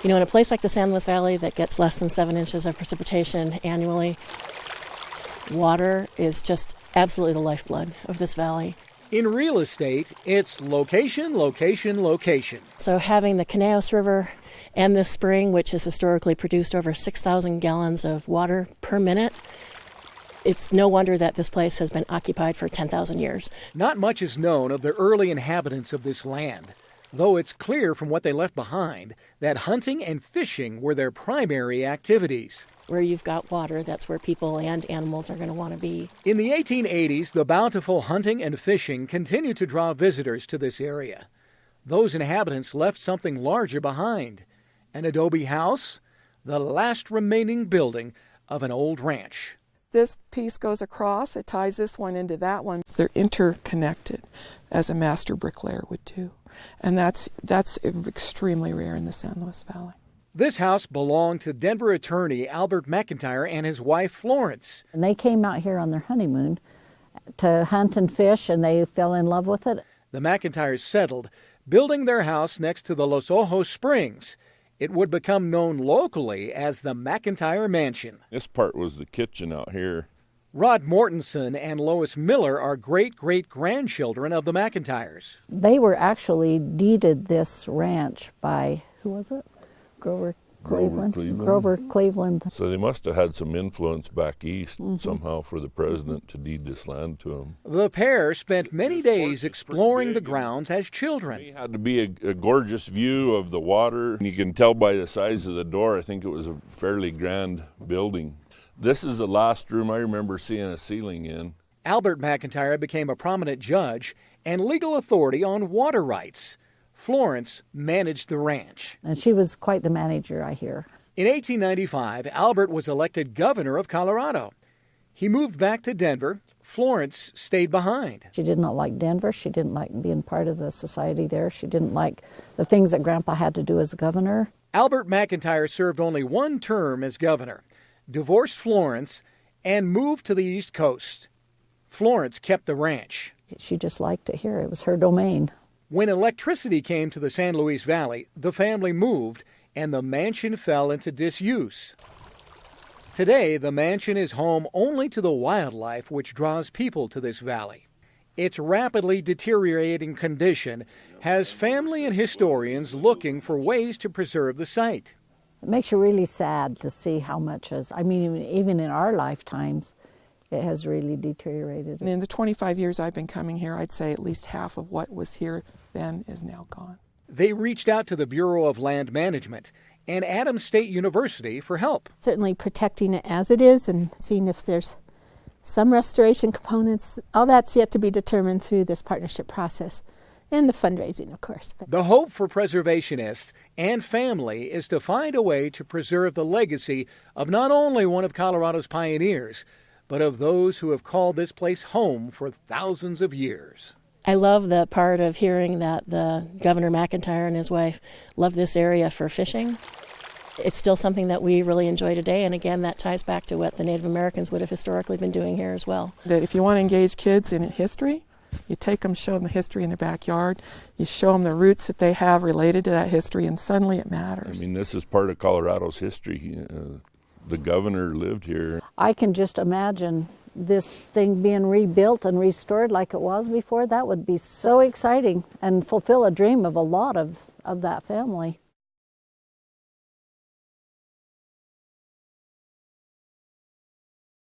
You know, in a place like the San Luis Valley that gets less than 7 inches of precipitation annually, water is just absolutely the lifeblood of this valley. In real estate, it's location, location, location. So having the Conejos River and this spring, which has historically produced over 6,000 gallons of water per minute, it's no wonder that this place has been occupied for 10,000 years. Not much is known of the early inhabitants of this land, though it's clear from what they left behind that hunting and fishing were their primary activities. Where you've got water, that's where people and animals are going to want to be. In the 1880s, the bountiful hunting and fishing continued to draw visitors to this area. Those inhabitants left something larger behind: an adobe house, the last remaining building of an old ranch. This piece goes across, it ties this one into that one. They're interconnected, as a master bricklayer would do. And that's extremely rare in the San Luis Valley. This house belonged to Denver attorney Albert McIntire and his wife Florence. And they came out here on their honeymoon to hunt and fish, and they fell in love with it. The McIntires settled, building their house next to the Los Ojos Springs. It would become known locally as the McIntire Mansion. This part was the kitchen out here. Rod Mortensen and Lois Miller are great-great-grandchildren of the McIntires. They were actually deeded this ranch by, who was it? Grover Cleveland. So they must have had some influence back east somehow for the president to deed this land to them. The pair spent many days exploring the grounds as children. It had to be a gorgeous view of the water. You can tell by the size of the door, I think it was a fairly grand building. This is the last room I remember seeing a ceiling in. Albert McIntire became a prominent judge and legal authority on water rights. Florence managed the ranch. And she was quite the manager, I hear. In 1895, Albert was elected governor of Colorado. He moved back to Denver. Florence stayed behind. She did not like Denver. She didn't like being part of the society there. She didn't like the things that Grandpa had to do as governor. Albert McIntire served only one term as governor, divorced Florence, and moved to the East Coast. Florence kept the ranch. She just liked it here. It was her domain. When electricity came to the San Luis Valley, the family moved and the mansion fell into disuse. Today, the mansion is home only to the wildlife which draws people to this valley. Its rapidly deteriorating condition has family and historians looking for ways to preserve the site. It makes you really sad to see how much even in our lifetimes, it has really deteriorated. And in the 25 years I've been coming here, I'd say at least half of what was here then is now gone. They reached out to the Bureau of Land Management and Adams State University for help. Certainly protecting it as it is and seeing if there's some restoration components. All that's yet to be determined through this partnership process and the fundraising, of course. The hope for preservationists and family is to find a way to preserve the legacy of not only one of Colorado's pioneers, but of those who have called this place home for thousands of years. I love the part of hearing that the Governor McIntire and his wife love this area for fishing. It's still something that we really enjoy today, and again, that ties back to what the Native Americans would have historically been doing here as well. That if you want to engage kids in history, you take them, show them the history in their backyard, you show them the roots that they have related to that history, and suddenly it matters. I mean, this is part of Colorado's history. The governor lived here. I can just imagine this thing being rebuilt and restored like it was before. That would be so exciting and fulfill a dream of a lot of that family.